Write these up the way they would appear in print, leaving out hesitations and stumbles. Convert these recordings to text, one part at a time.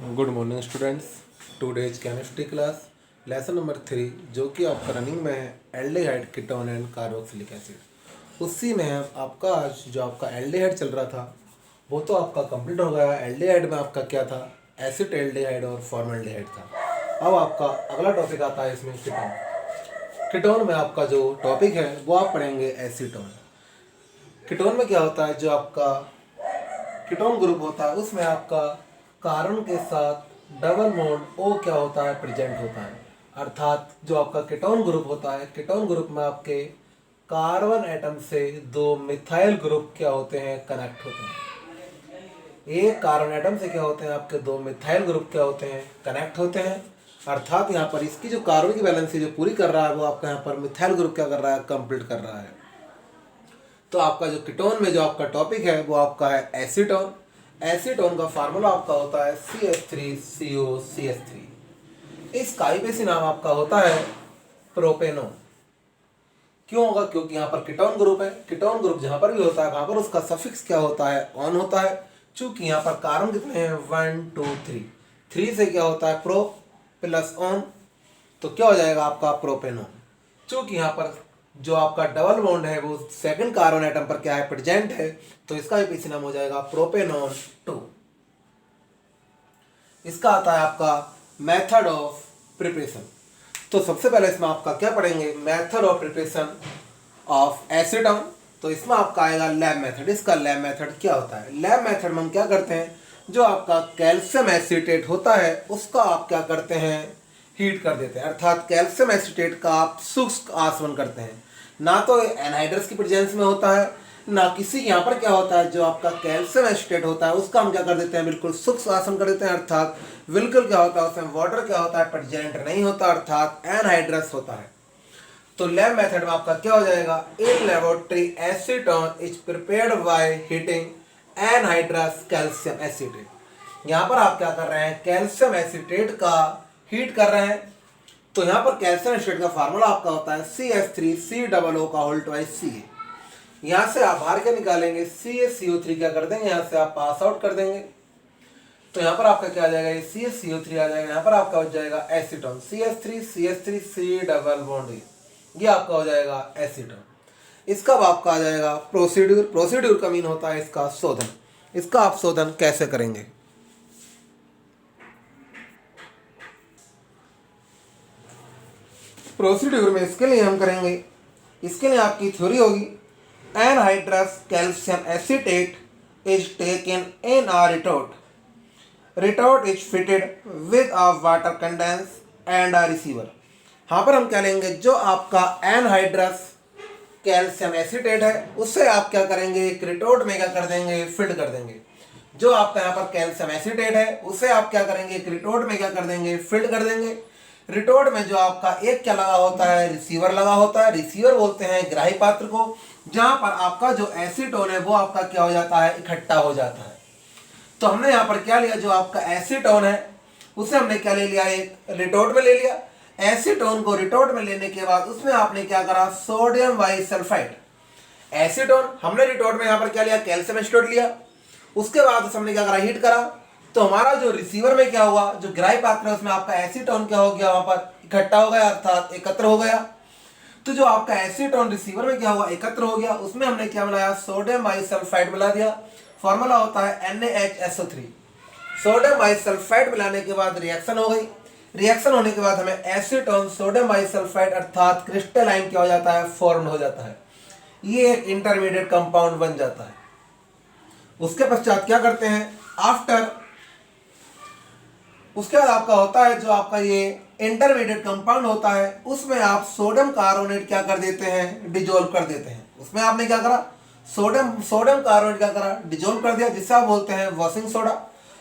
Good morning students. Today's chemistry class lesson number 3 जो कि आपका रनिंग में है aldehyde ketone and carboxylic acid. उसी में आपका आज जो आपका एल्डिहाइड चल रहा था वो तो आपका कंप्लीट हो गया। एल्डिहाइड में आपका क्या था, एसिड एल्डिहाइड और फॉर्मल्डिहाइड था। अब आपका अगला टॉपिक आता है इसमें कीटोन। कीटोन में आपका जो टॉपिक है वो आप पढ़ेंगे एसीटोन। कीटोन में क्या होता है, जो आपका कीटोन ग्रुप होता है उसमें आपका कार्बन के साथ डबल बॉन्ड O क्या होता है, प्रेजेंट होता है। अर्थात जो आपका कीटोन ग्रुप होता है, कीटोन ग्रुप में आपके कार्बन एटम से दो मिथाइल ग्रुप क्या होते हैं, कनेक्ट होते हैं। एक कार्बन एटम से क्या होते हैं, आपके दो मिथाइल ग्रुप क्या होते हैं, कनेक्ट होते हैं। अर्थात यहाँ पर इसकी जो कार्बन की बैलेंस जो पूरी कर रहा है वो आपका यहाँ पर मिथाइल ग्रुप क्या कर रहा है, कंप्लीट कर रहा है। तो आपका जो कीटोन में जो आपका टॉपिक है वो आपका है एसीटोन। एसीटोन का फार्मूला आपका होता है CH3COCH3। इसका आईपीसी नाम आपका होता है प्रोपेनोन। क्यों होगा, क्योंकि यहाँ पर कीटोन ग्रुप है। कीटोन ग्रुप जहाँ पर भी होता है वहाँ पर उसका सफिक्स क्या होता है, ऑन होता है। चूंकि यहाँ पर कार्बन कितने हैं, 1 2 3, 3 से क्या होता है प्रो प्लस ऑन, तो क्या हो जाएगा आपका प्रोपेनोन। चूंकि यहाँ पर जो आपका डबल बॉन्ड है वो सेकंड कार्बन एटम पर क्या है, प्रेजेंट है, तो इसका भी पीछे नाम हो जाएगा प्रोपेनोन 2। इसका आता है आपका मेथड ऑफ प्रिपरेशन। तो सबसे पहले इसमें आपका क्या पढ़ेंगे, method of preparation of acetone. तो इसमें आपका आएगा लैब मेथड। इसका लैब मेथड क्या होता है, लैब मेथड में हम क्या करते हैं, जो आपका कैल्शियम एसीटेट होता है उसका आप क्या करते हैं, हीट कर देते हैं। अर्थात कैल्शियम एसीटेट का आप शुष्क आसवन करते हैं। ना तो एनहाइड्रस की प्रेजेंस में होता है, ना किसी यहाँ पर क्या होता है, जो आपका कैल्शियम एसीटेट होता है उसका हम क्या कर देते हैं, बिल्कुल शुष्क आसवन कर देते हैं। अर्थात बिल्कुल क्या होता है उसमें वाटर क्या होता है, प्रेजेंट नहीं होता, अर्थात एनहाइड्रस होता है। तो लैब मेथड में आपका क्या हो जाएगा, in laboratory acetone is prepared by heating anhydrous calcium acetate. यहाँ पर आप क्या कर रहे हैं, कैल्शियम एसीटेट का हीट कर रहे हैं। तो यहाँ पर कैल्शियम एसीटेट का फार्मूला आपका होता है CH3COO का होल ट्वाइस Ca। यहाँ से आप बाहर क्या निकालेंगे, CaCO3 क्या कर देंगे, यहाँ से आप पास आउट कर देंगे। तो यहाँ पर आपका क्या आ जाएगा, ये CaCO3 आ जाएगा। यहाँ पर आपका हो जाएगा एसीटोन, CH3CH3C डबल बॉन्ड, ये आपका हो जाएगा एसीटोन। इसका अब आपका आ जाएगा प्रोसीड्यूर। प्रोसीड्यूर का मीन होता है इसका शोधन। इसका आप शोधन कैसे करेंगे, प्रोसीड्यूर में इसके लिए हम करेंगे, इसके लिए आपकी थ्योरी होगी, anhydrous calcium acetate is taken in a retort. Retort is fitted with a water condense and a receiver. यहाँ पर हम क्या लेंगे, जो आपका एनहाइड्रस कैल्शियम एसीटेट है उससे आप क्या करेंगे, एक रिटोर्ट में क्या कर देंगे, फिल्ड कर देंगे। जो आपका यहाँ पर कैल्शियम एसीटेट है उसे आप क्या करेंगे, एक रिटोर्ट में क्या कर देंगे, फिल्ड कर देंगे। रिटोर्ट में जो आपका एक क्या लगा होता है, रिसीवर लगा होता है। रिसीवर बोलते हैं ग्राही पात्र को, जहां पर आपका जो एसीटोन है वो आपका क्या हो जाता है, इकट्ठा हो जाता है। तो हमने यहाँ पर क्या लिया, जो आपका एसीटोन है उसे हमने क्या ले लिया, एक रिटोर्ट में ले लिया। एसीटोन को रिटोर्ट में लेने के बाद उसमें आपने क्या करा, सोडियम बाइसल्फाइड। एसीटोन हमने रिटोर्ट में यहाँ पर क्या लिया, कैल्शियम एसीटेट लिया। उसके बाद हमने क्या करा, हीट करा। तो हमारा जो रिसीवर में क्या हुआ, जो ग्राही पात्र है उसमें आपका एसीटोन क्या हो गया, वहां पर इकट्ठा हो गया, अर्थात एकत्र हो गया। तो जो आपका एसीटोन रिसीवर में क्या हुआ, एकत्र हो गया। उसमें हमने क्या मिलाया, सोडियम बाइसल्फाइड मिला दिया। फॉर्मूला होता है NaHSO3। सोडियम बाइसल्फाइड मिलाने के बाद रिएक्शन हो गई। रिएक्शन होने के बाद हमें एसीटोन सोडियम बाइसल्फाइड अर्थात क्रिस्टलाइन क्या हो जाता है, फॉर्म हो जाता है। ये एक इंटरमीडिएट कंपाउंड बन जाता है। उसके पश्चात क्या करते हैं, उसके बाद आपका होता है, जो आपका ये इंटरमीडिएट कंपाउंड होता है उसमें आप सोडियम कार्बोनेट क्या कर देते हैं, डिजोल्व कर देते हैं। उसमें आपने क्या करा, सोडियम कार्बोनेट क्या करा, डिजोल्व कर दिया, जिससे आप बोलते हैं वॉशिंग सोडा।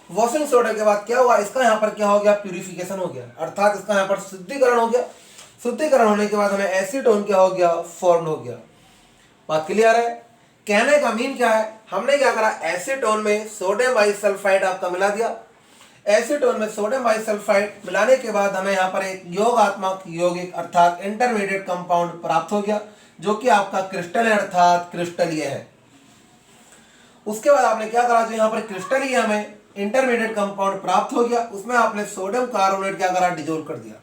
वॉशिंग सोडा के बाद क्या हुआ, इसका यहाँ पर क्या हो गया, प्यूरिफिकेशन हो गया, अर्थात इसका यहाँ पर शुद्धिकरण हो गया। शुद्धिकरण होने के बाद हमें एसीटोन क्या हो गया, फॉर्म हो गया। बात क्लियर है। कहने का मीन क्या है, हमने क्या करा, एसीटोन में सोडियम बाइसल्फाइड आपका मिला दिया। एसीटोन में सोडियम बाइसल्फाइड मिलाने के बाद हमें यहाँ पर एक योगात्मक यौगिक अर्थात इंटरमीडिएट कंपाउंड प्राप्त हो गया, जो कि आपका क्रिस्टल है, अर्थात क्रिस्टलीय है। उसके बाद आपने क्या करा, जो यहाँ पर क्रिस्टलीय हमें इंटरमीडिएट कंपाउंड प्राप्त हो गया, उसमें आपने सोडियम कार्बोनेट क्या करा, डिजोल्व कर दिया।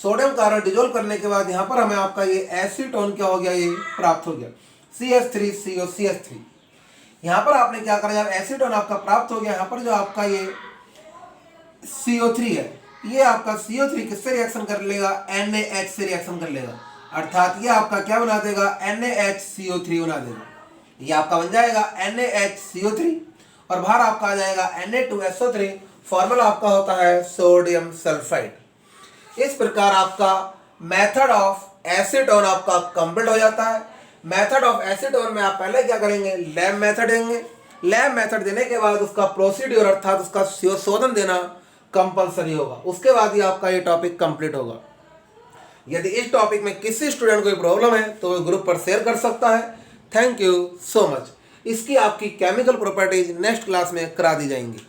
सोडियम कार्बोनेट डिजोल्व करने के बाद यहाँ पर हमें आपका ये एसीटोन क्या हो गया, ये प्राप्त हो गया, CH3COCH3। यहाँ पर आपने क्या करा, जब एसीटोन आपका प्राप्त हो गया, यहाँ पर जो आपका ये CO3 है, ये आपका CO3 किससे रिएक्शन कर लेगा, NaH से रिएक्शन कर लेगा, अर्थात ये आपका क्या बना देगा, NaHCO3 बना देगा। ये आपका बन जाएगा NaHCO3 और बाहर आपका आ जाएगा Na2SO3। फॉर्मूला आपका होता है सोडियम सल्फाइड। इस प्रकार आपका मेथड ऑफ एसीटोन आपका कंप्लीट हो जाता है। मेथड ऑफ एसीटोन में आप पहले क्या करेंगे, लैब मेथड देंगे। लैब मेथड देने के बाद उसका प्रोसीड्यूर अर्थात उसका शोधन देना कंपलसरी होगा, उसके बाद ही आपका ये टॉपिक कंप्लीट होगा। यदि इस टॉपिक में किसी स्टूडेंट को कोई प्रॉब्लम है तो वो ग्रुप पर शेयर कर सकता है। Thank you so much. इसकी आपकी केमिकल प्रॉपर्टीज नेक्स्ट क्लास में करा दी जाएंगी।